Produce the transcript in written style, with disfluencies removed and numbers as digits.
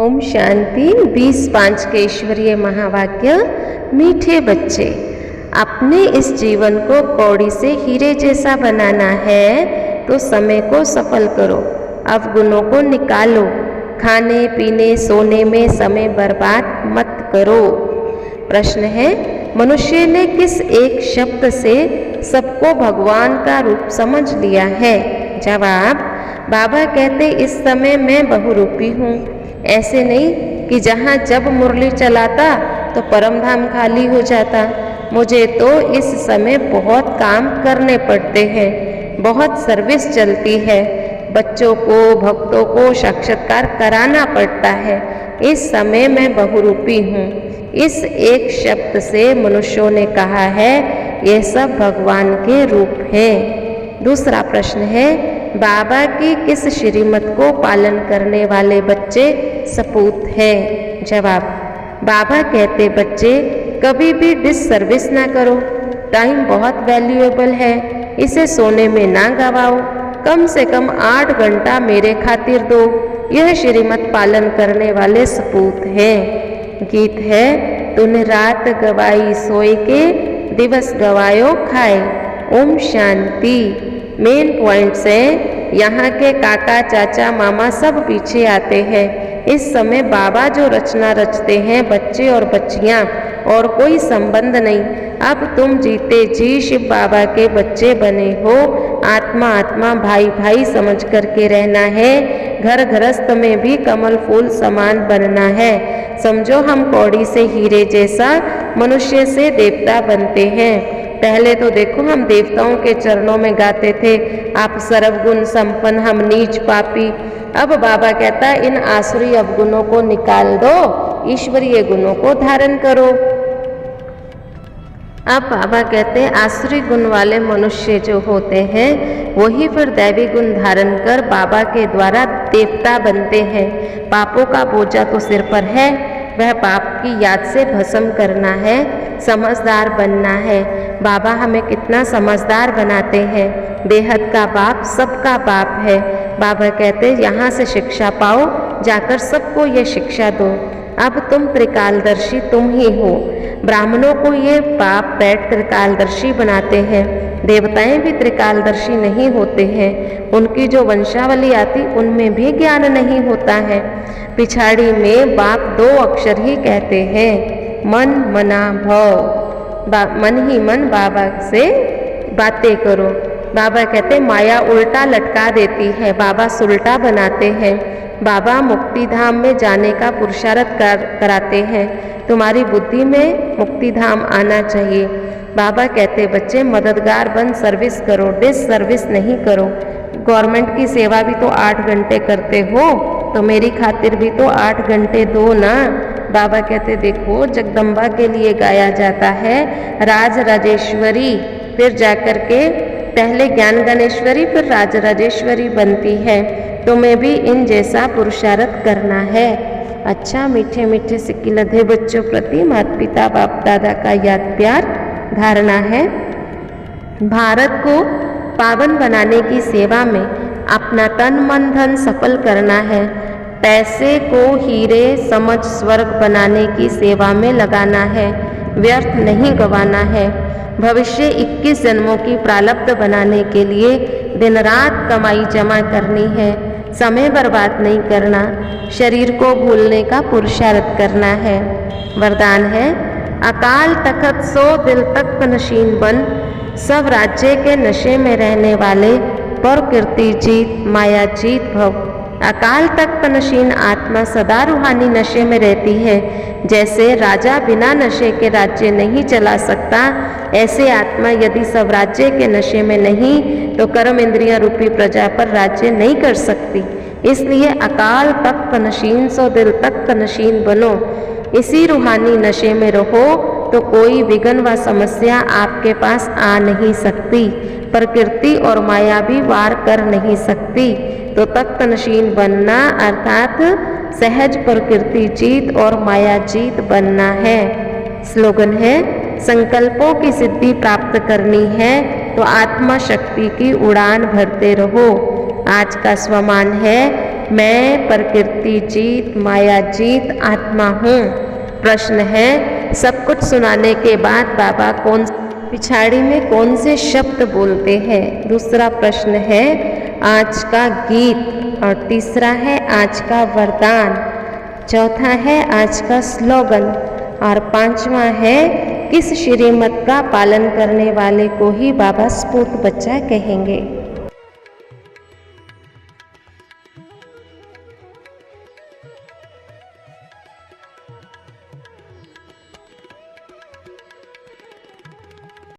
ओम शांति 20/5 के ईश्वरीय महावाक्य। मीठे बच्चे, अपने इस जीवन को कौड़ी से हीरे जैसा बनाना है तो समय को सफल करो, अवगुणों को निकालो, खाने पीने सोने में समय बर्बाद मत करो। प्रश्न है, मनुष्य ने किस एक शब्द से सबको भगवान का रूप समझ लिया है? जवाब, बाबा कहते इस समय मैं बहुरूपी हूँ। ऐसे नहीं कि जहाँ जब मुरली चलाता तो परम धाम खाली हो जाता। मुझे तो इस समय बहुत काम करने पड़ते हैं, बहुत सर्विस चलती है, बच्चों को भक्तों को साक्षात्कार कराना पड़ता है। इस समय मैं बहुरूपी हूँ। इस एक शब्द से मनुष्यों ने कहा है ये सब भगवान के रूप हैं। दूसरा प्रश्न है, बाबा की किस श्रीमत को पालन करने वाले बच्चे सपूत हैं? जवाब, बाबा कहते बच्चे कभी भी डिससर्विस ना करो, टाइम बहुत वैल्यूएबल है, इसे सोने में ना गवाओ, कम से कम 8 घंटा मेरे खातिर दो। यह श्रीमत पालन करने वाले सपूत हैं। गीत है, तूने रात गवाई सोए के, दिवस गवायो खाए। ओम शांति। मेन पॉइंट्स है, यहाँ के काका चाचा मामा सब पीछे आते हैं। इस समय बाबा जो रचना रचते हैं, बच्चे और बच्चियाँ, और कोई संबंध नहीं। अब तुम जीते जी शिव बाबा के बच्चे बने हो। आत्मा आत्मा भाई भाई समझ करके रहना है। घर गृहस्थ में भी कमल फूल समान बनना है। समझो हम कौड़ी से हीरे जैसा, मनुष्य से देवता बनते हैं। पहले तो देखो हम देवताओं के चरणों में गाते थे, आप सर्वगुण संपन्न, हम नीच पापी। अब बाबा कहता है इन आसुरी अवगुणों को निकाल दो, ईश्वरीय गुणों को धारण करो। अब बाबा कहते हैं आसुरी गुण वाले मनुष्य जो होते हैं वही फिर दैवी गुण धारण कर बाबा के द्वारा देवता बनते हैं। पापों का बोझा तो सिर पर है, वह पाप की याद से भस्म करना है, समझदार बनना है। बाबा हमें कितना समझदार बनाते हैं। बेहद का बाप सबका बाप है। बाबा कहते यहाँ से शिक्षा पाओ, जाकर सबको ये शिक्षा दो। अब तुम त्रिकालदर्शी तुम ही हो। ब्राह्मणों को ये बाप बैठ त्रिकालदर्शी बनाते हैं। देवताएं भी त्रिकालदर्शी नहीं होते हैं। उनकी जो वंशावली आती उनमें भी ज्ञान नहीं होता है। पिछाड़ी में बाप 2 अक्षर ही कहते हैं, मन मना भव। मन ही मन बाबा से बातें करो। बाबा कहते माया उल्टा लटका देती है, बाबा सुलटा बनाते हैं। बाबा मुक्ति धाम में जाने का पुरुषार्थ कराते हैं। तुम्हारी बुद्धि में मुक्ति धाम आना चाहिए। बाबा कहते बच्चे मददगार बन सर्विस करो, डिस सर्विस नहीं करो। गवर्नमेंट की सेवा भी तो 8 घंटे करते हो, तो मेरी खातिर भी तो 8 घंटे दो ना। बाबा कहते देखो जगदम्बा के लिए गाया जाता है राज राजेश्वरी, फिर जाकर के पहले ज्ञान गणेश्वरी फिर राज राजेश्वरी बनती है। तुम्हें भी इन जैसा पुरुषार्थ करना है। अच्छा, मीठे मीठे सिक्किलधे बच्चों प्रति माता पिता बाप दादा का याद प्यार धारणा है। भारत को पावन बनाने की सेवा में अपना तन मन धन सफल करना है। पैसे को हीरे समझ स्वर्ग बनाने की सेवा में लगाना है, व्यर्थ नहीं गंवाना है। भविष्य 21 जन्मों की प्रारब्ध बनाने के लिए दिन रात कमाई जमा करनी है, समय बर्बाद नहीं करना, शरीर को भूलने का पुरुषार्थ करना है। वरदान है, अकाल तखत सो दिल तक नशीन बन, सब राज्य के नशे में रहने वाले पर कीर्ति जीत माया जीत भव। अकाल तख्त नशीन आत्मा सदा रूहानी नशे में रहती है। जैसे राजा बिना नशे के राज्य नहीं चला सकता, ऐसे आत्मा यदि सब राज्य के नशे में नहीं तो कर्म इंद्रिया रूपी प्रजा पर राज्य नहीं कर सकती। इसलिए अकाल तख्त नशीन सो दिल तख्त नशीन बनो। इसी रूहानी नशे में रहो तो कोई विघ्न व समस्या आपके पास आ नहीं सकती, प्रकृति और माया भी वार कर नहीं सकती। तो तख्त नशीन बनना अर्थात सहज प्रकृति जीत और माया जीत बनना है। स्लोगन है, संकल्पों की सिद्धि प्राप्त करनी है तो आत्मा शक्ति की उड़ान भरते रहो। आज का स्वमान है, मैं प्रकृति जीत माया जीत आत्मा हूँ। प्रश्न है, सब कुछ सुनाने के बाद बाबा पिछाड़ी में कौन से शब्द बोलते हैं? दूसरा प्रश्न है आज का गीत, और तीसरा है आज का वरदान, चौथा है आज का स्लोगन, और पांचवा है किस श्रीमत का पालन करने वाले को ही बाबा स्फूर्त बच्चा कहेंगे।